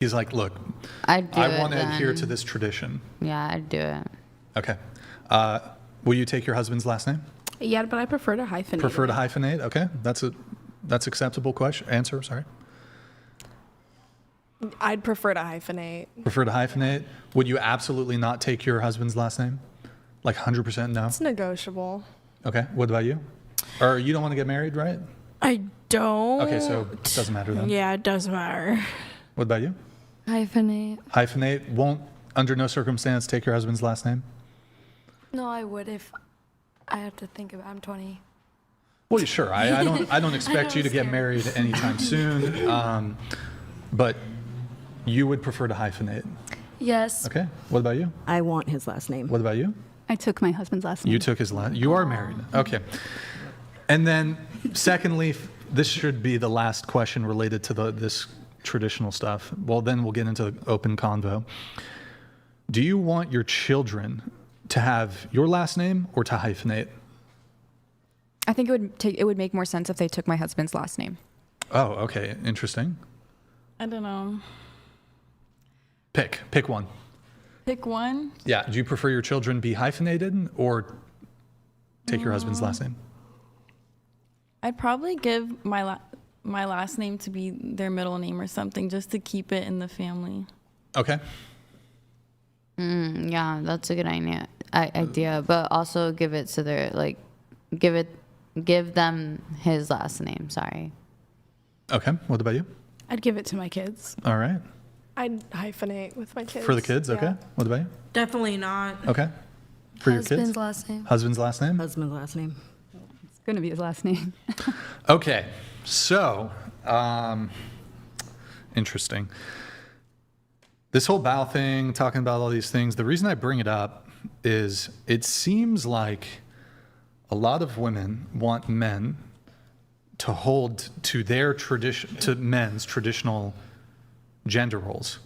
He's like, look, I want to adhere to this tradition. Yeah, I'd do it. Okay. Will you take your husband's last name? Yeah, but I prefer to hyphenate. Prefer to hyphenate? Okay. That's acceptable answer, sorry. I'd prefer to hyphenate. Prefer to hyphenate? Would you absolutely not take your husband's last name? Like 100% no? It's negotiable. Okay. What about you? Or you don't want to get married, right? I don't. Okay, so it doesn't matter then. Yeah, it does matter. What about you? Hyphenate. Hyphenate. Won't, under no circumstance, take your husband's last name? No, I would if I have to think about. I'm 20. Well, sure. I don't expect you to get married anytime soon. But you would prefer to hyphenate. Yes. Okay. What about you? I want his last name. What about you? I took my husband's last name. You took his last. You are married. Okay. And then, secondly, this should be the last question related to this traditional stuff. Well, then we'll get into the open convo. Do you want your children to have your last name or to hyphenate? I think it would make more sense if they took my husband's last name. Oh, okay. Interesting. I don't know. Pick one. Pick one? Yeah. Do you prefer your children be hyphenated or take your husband's last name? I'd probably give my last name to be their middle name or something, just to keep it in the family. Okay. Yeah, that's a good idea. But also give it to their give them his last name. Sorry. Okay. What about you? I'd give it to my kids. All right. I'd hyphenate with my kids. For the kids, okay. Yeah. What about you? Definitely not. Okay. For your Husband's kids? last name. Husband's last name? Husband's last name. It's going to be his last name. Okay. So, interesting. This whole bow thing, talking about all these things, the reason I bring it up is it seems like a lot of women want men to hold to their tradition, to men's traditional gender roles.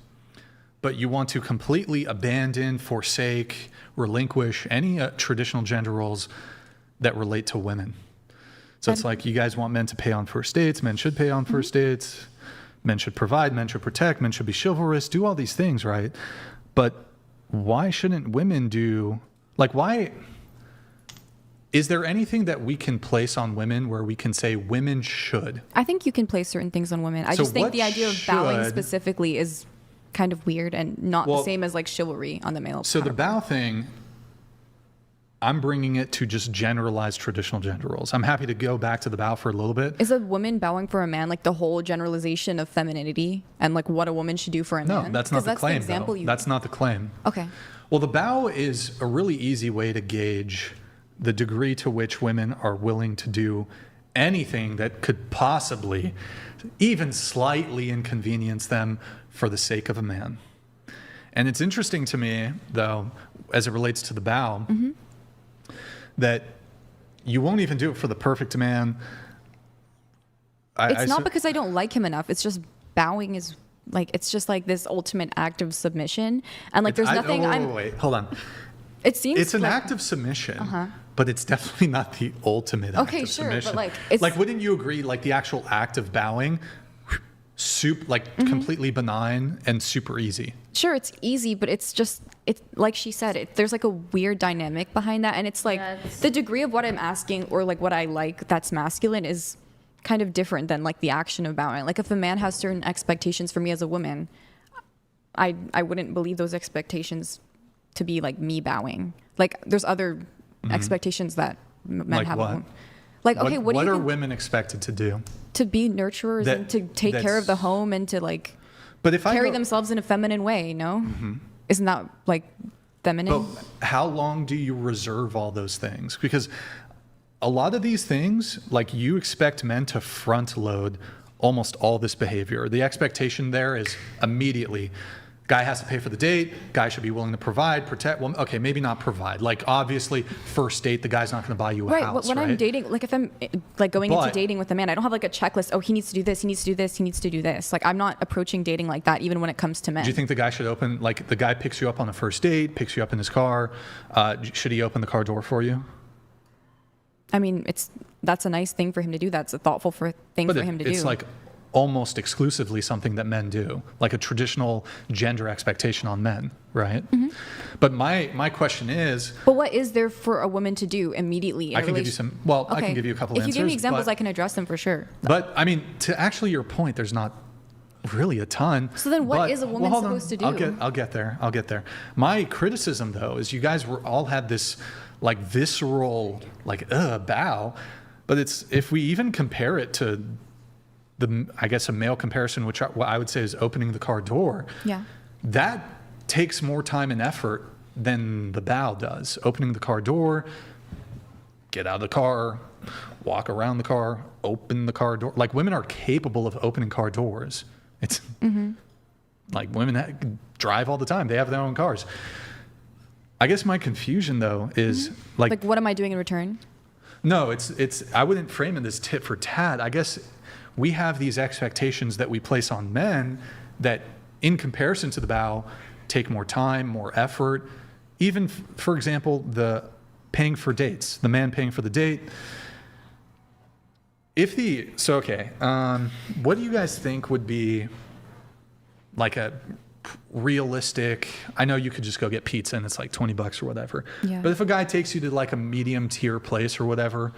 But you want to completely abandon, forsake, relinquish any traditional gender roles that relate to women. So it's like you guys want men to pay on first dates, men should pay on first dates, men should provide, men should protect, men should be chivalrous, do all these things, right? But why shouldn't women do, why, is there anything that we can place on women where we can say women should? I think you can place certain things on women. I just think the idea of bowing specifically is kind of weird and not the same as chivalry on the male. So the bow thing, I'm bringing it to just generalized traditional gender roles. I'm happy to go back to the bow for a little bit. Is a woman bowing for a man the whole generalization of femininity and what a woman should do for a man? No, that's not the claim. That's not the claim. Okay. Well, the bow is a really easy way to gauge the degree to which women are willing to do anything that could possibly even slightly inconvenience them for the sake of a man. And it's interesting to me, though, as it relates to the bow, that you won't even do it for the perfect man. It's not because I don't like him enough. It's just bowing is it's just this ultimate act of submission. And there's nothing Wait, hold on. It seems it's an act of submission, but it's definitely not the ultimate act of submission. But it's wouldn't you agree? The actual act of bowing, completely benign and super easy. Sure, it's easy, but it's like she said. There's a weird dynamic behind that, and it's the degree of what I'm asking or what I like that's masculine is kind of different than the action of bowing. If a man has certain expectations for me as a woman, I wouldn't believe those expectations to be me bowing. There's other expectations that men have. What? What are women expected to do? To be nurturers and to take care of the home and to but if carry themselves in a feminine way, no? Isn't that feminine? But how long do you reserve all those things? Because a lot of these things, you expect men to front load almost all this behavior. The expectation there is immediately, guy has to pay for the date, guy should be willing to provide, protect. Well, okay, maybe not provide. Obviously, first date, the guy's not going to buy you a house, when right? I'm dating, if I'm going into dating with a man, I don't have a checklist. Oh, he needs to do this, he needs to do this, he needs to do this. I'm not approaching dating like that, even when it comes to men. Do you think the guy should open, the guy picks you up on a first date, picks you up in his car, should he open the car door for you? I mean, that's a nice thing for him to do. That's a thoughtful thing for him to do. It's almost exclusively something that men do, like a traditional gender expectation on men, right? But my question is, But what is there for a woman to do immediately? In I can give you some. Well, I can give you a couple If answers. you give me examples, but, I can address them for sure. But I mean, to actually your point, there's not really a ton. So then what But- is a woman hold on. supposed to do? I'll get there. My criticism though is you guys all had this like visceral like bow, but it's, if we even compare it to I guess a male comparison, which what I would say is opening the car door. Yeah. That takes more time and effort than the bow does. Opening the car door, get out of the car, walk around the car, open the car door. Like women are capable of opening car doors. It's like women drive all the time. They have their own cars. I guess my confusion though is Like, what am I doing in return? no, it's I wouldn't frame it as tit for tat. I guess we have these expectations that we place on men that in comparison to the bow take more time, more effort. Even for example, the paying for dates, the man paying for the date. What do you guys think would be like a realistic, I know you could just go get pizza and it's like $20 or whatever. Yeah. But if a guy takes you to like a medium tier place or whatever,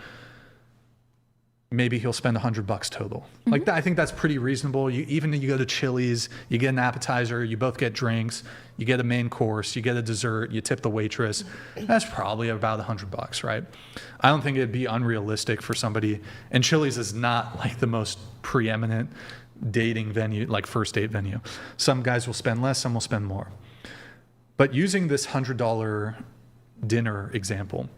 maybe he'll spend $100 total. Like that, I think that's pretty reasonable. You go to Chili's, you get an appetizer, you both get drinks, you get a main course, you get a dessert, you tip the waitress. That's probably about $100, right? I don't think it'd be unrealistic for somebody, and Chili's is not like the most preeminent dating venue, like first date venue. Some guys will spend less, some will spend more. But using this $100 dinner example,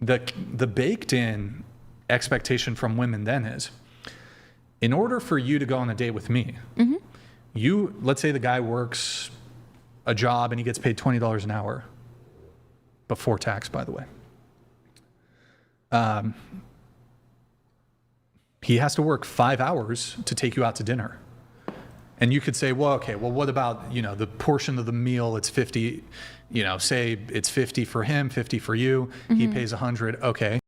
the baked in expectation from women then is, in order for you to go on a date with me, let's say the guy works a job and he gets paid $20 an hour before tax, by the way. He has to work 5 hours to take you out to dinner. And you could say, well, what about, the portion of the meal, it's 50, say it's 50 for him, 50 for you, he pays 100. Okay.